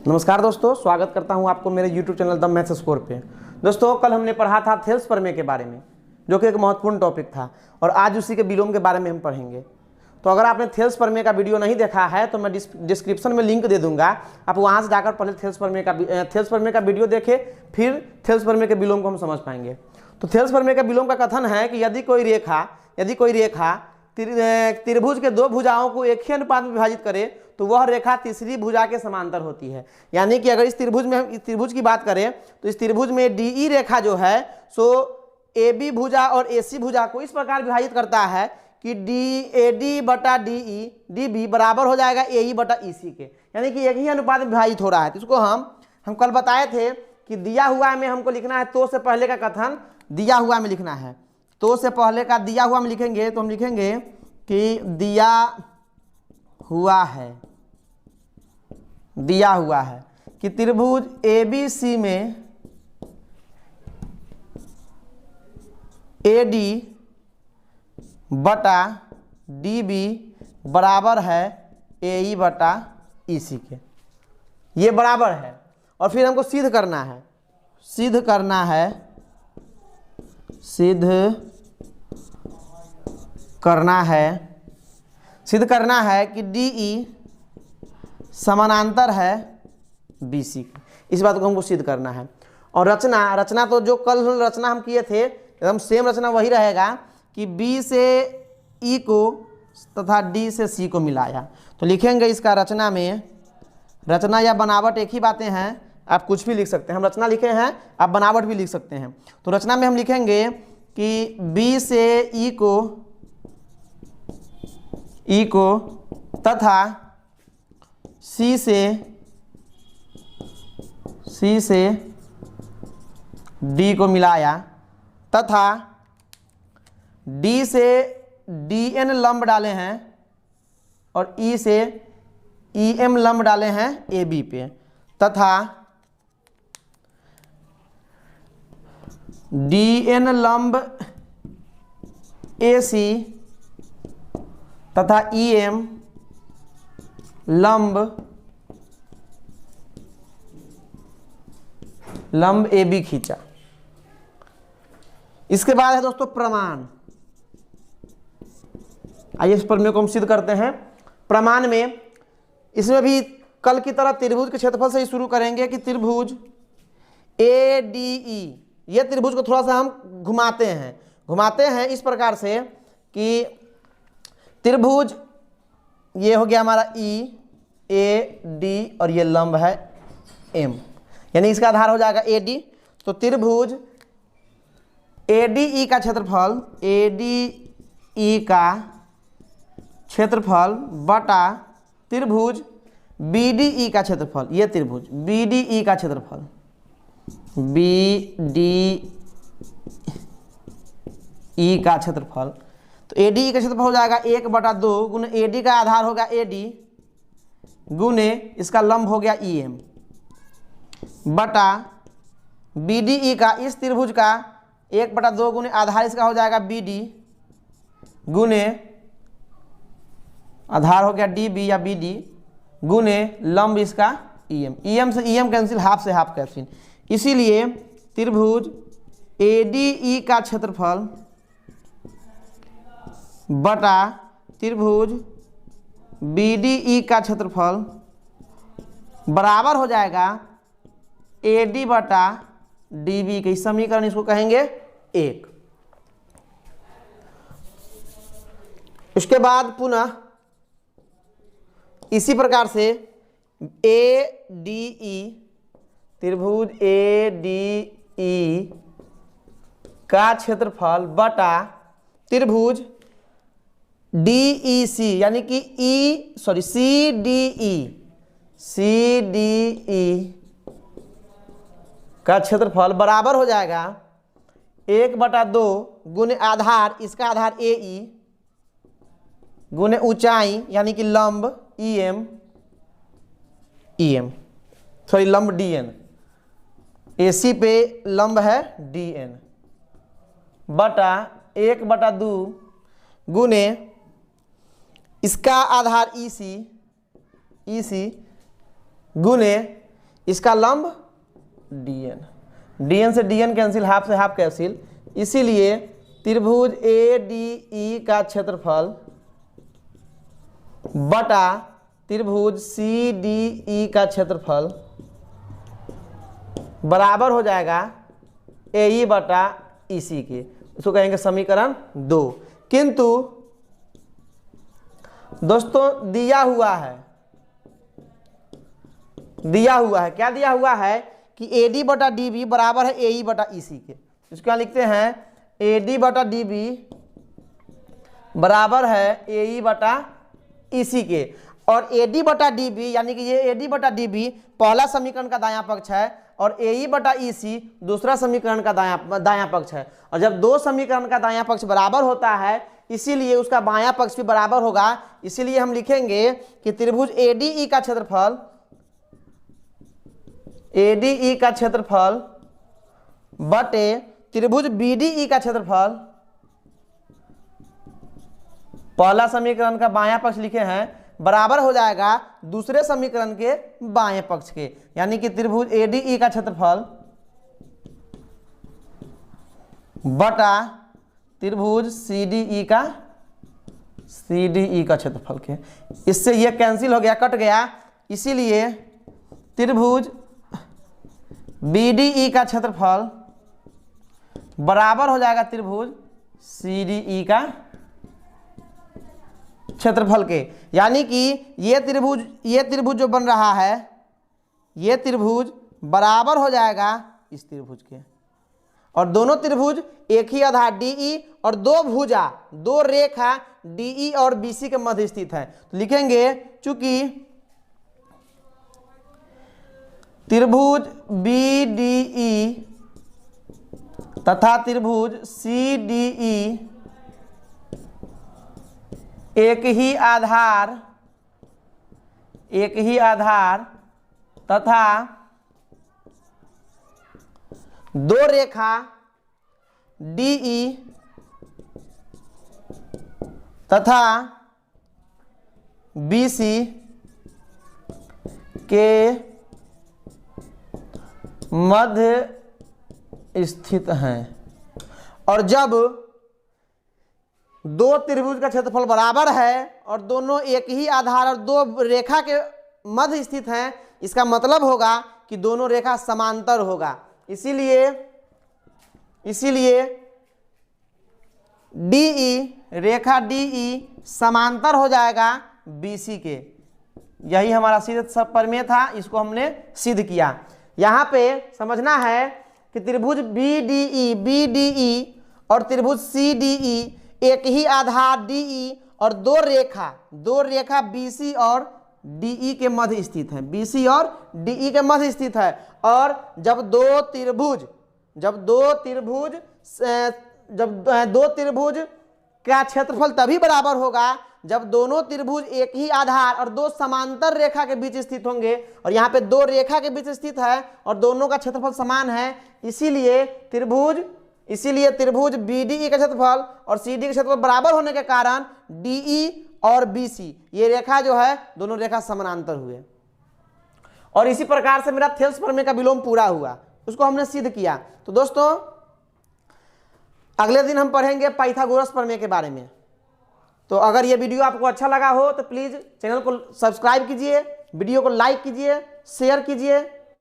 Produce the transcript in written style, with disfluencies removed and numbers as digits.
नमस्कार दोस्तों, स्वागत करता हूं आपको मेरे YouTube channel the maths score पे। दोस्तों, कल हमने पढ़ा था थेल्स प्रमेय के बारे में, जो कि एक महत्वपूर्ण टॉपिक था, और आज उसी के विलोम के बारे में हम पढ़ेंगे। तो अगर आपने थेल्स प्रमेय का वीडियो नहीं देखा है तो मैं डिस्क्रिप्शन में लिंक दे दूंगा, आप वहां से जाकर पहले थेल्स प्रमेय का वीडियो देखें, फिर थेल्स प्रमेय के विलोम को हम समझ पाएंगे। तो थेल्स प्रमेय का विलोम का कथन है कि यदि कोई रेखा त्रिभुज के दो भुजाओं को एक ही अनुपात में विभाजित करे तो वह रेखा तीसरी भुजा के समांतर होती है। यानी कि अगर इस त्रिभुज की बात करें तो इस त्रिभुज में DE रेखा जो है सो AB भुजा और AC भुजा को इस प्रकार विभाजित करता है कि AD बटा DE DB बराबर हो जाएगा AE बटा EC के, यानी कि एक ही अनुपात में विभाजित हो रहा है। तो इसको हम कल बताए थे कि दिया हुआ में हमको लिखना है, तो से पहले का कथन दिया हुआ में लिखना है। तो से पहले का दिया हुआ में लिखेंगे तो हम लिखेंगे कि दिया हुआ है कि त्रिभुज ABC में AD बटा DB बराबर है AE बटा EC के, ये बराबर है। और फिर हमको सिद्ध करना है कि DE समानांतर है BC के। इस बात को हमको सिद्ध करना है। और रचना तो जो कल रचना हम किए थे एकदम सेम रचना वही रहेगा कि B से E को तथा D से C को मिलाया। तो लिखेंगे इसका रचना या बनावट एक ही बातें हैं, आप कुछ भी लिख सकते हैं। हम रचना लिखे हैं, आप बनावट भी लिख सकते हैं। तो रचना में हम लिखेंगे कि B से E को तथा C से D को मिलाया तथा D से DN लंब डाले हैं और E से EM लंब डाले हैं AB पे, तथा DN लंब AC तथा EM लंब AB खींचा। इसके बाद है दोस्तों प्रमाण। आइए इस प्रमेय को हम सिद्ध करते हैं। प्रमाण में इसमें भी कल की तरह त्रिभुज के क्षेत्रफल से ही शुरू करेंगे कि त्रिभुज ADE, ये त्रिभुज को थोड़ा सा हम घुमाते हैं इस प्रकार से कि त्रिभुज ये हो गया हमारा EAD और ये लंब है M, यानी इसका आधार हो जाएगा AD। तो त्रिभुज ADE का क्षेत्रफल बटा त्रिभुज BDE का क्षेत्रफल, ये त्रिभुज BDE का क्षेत्रफल तो ADE का क्षेत्रफल हो जाएगा 1/2 गुने AD का आधार होगा AD गुने इसका लंब हो गया EM बटा BDE का, इस त्रिभुज का 1/2 गुने आधार इसका हो जाएगा BD गुने आधार हो गया DB या BD गुने लंब इसका EM से EM कैंसिल, हाफ से हाफ कैंसिल। इसीलिए त्रिभुज ADE का क्षेत्रफल बटा त्रिभुज BDE का क्षेत्रफल बराबर हो जाएगा AD बटा DB के। इस समीकरण इसको कहेंगे 1। इसके बाद पुनः इसी प्रकार से ADE त्रिभुज ADE का क्षेत्रफल बटा त्रिभुज DEC यानी कि CDE का क्षेत्रफल बराबर हो जाएगा 1/2 गुने आधार, इसका आधार AE गुने ऊंचाई यानी कि लंब लंब DN, AC पे लंब है DN बटा 1/2 गुने इसका आधार EC गुने इसका लंब DN, DN से DN कैंसिल, हाफ से हाफ कैंसिल, इसीलिए त्रिभुज ADE का क्षेत्रफल बटा त्रिभुज CDE का क्षेत्रफल बराबर हो जाएगा AE बटा EC के। इसको कहेंगे समीकरण 2। किंतु दोस्तों दिया हुआ है क्या दिया हुआ है कि AD बटा DB बराबर है AE बटा EC के। इसको यहाँ लिखते हैं AD बटा DB बराबर है AE बटा EC के, और AD बटा DB यानी कि ये AD बटा DB पहला समीकरण का दायां पक्ष है और AE बटा EC दूसरा समीकरण का दायां पक्ष है। और जब दो समीकरण का दायां पक्ष बराबर होता है इसीलिए उसका बायां पक्ष भी बराबर होगा। इसीलिए हम लिखेंगे कि त्रिभुज ADE का क्षेत्रफल बटे त्रिभुज BDE का क्षेत्रफल, पहला समीकरण का बायां पक्ष लिखे हैं, बराबर हो जाएगा दूसरे समीकरण के बाएं पक्ष के, यानी कि त्रिभुज ADE का क्षेत्रफल बटा त्रिभुज CDE का क्षेत्रफल के। इससे यह कैंसिल हो गया, कट गया, इसीलिए त्रिभुज BDE का क्षेत्रफल बराबर हो जाएगा त्रिभुज CDE का क्षेत्रफल के। यानी कि ये त्रिभुज जो बन रहा है, ये त्रिभुज बराबर हो जाएगा इस त्रिभुज के, और दोनों त्रिभुज एक ही आधार DE और दो रेखा DE और BC के मध्य स्थित है। तो लिखेंगे चूंकि त्रिभुज BDE तथा त्रिभुज CDE एक ही आधार तथा दो रेखा DE तथा BC के मध्य स्थित हैं। और जब दो त्रिभुज का क्षेत्रफल बराबर है और दोनों एक ही आधार और दो रेखा के मध्य स्थित हैं, इसका मतलब होगा कि दोनों रेखा समांतर होगा। इसीलिए रेखा DE समांतर हो जाएगा BC के। यही हमारा सिद्ध सब प्रमेय था, इसको हमने सिद्ध किया। यहाँ पे समझना है कि त्रिभुज BDE और त्रिभुज CDE एक ही आधार DE और दो रेखा BC और DE के मध्य स्थित है, BC और DE के मध्य स्थित है। और जब दो त्रिभुज का क्षेत्रफल तभी बराबर होगा जब दोनों त्रिभुज एक ही आधार और दो समांतर रेखा के बीच स्थित होंगे, और यहाँ पे दो रेखा के बीच स्थित है और दोनों का क्षेत्रफल समान है। इसीलिए त्रिभुज BDE का क्षेत्रफल और CD का क्षेत्रफल बराबर होने के कारण DE और BC ये रेखा जो है दोनों रेखा समानांतर हुए। और इसी प्रकार से मेरा थेल्स प्रमेय का विलोम पूरा हुआ, उसको हमने सिद्ध किया। तो दोस्तों अगले दिन हम पढ़ेंगे पाइथागोरस प्रमेय के बारे में। तो अगर ये वीडियो आपको अच्छा लगा हो तो प्लीज़ चैनल को सब्सक्राइब कीजिए, वीडियो को लाइक कीजिए, शेयर कीजिए।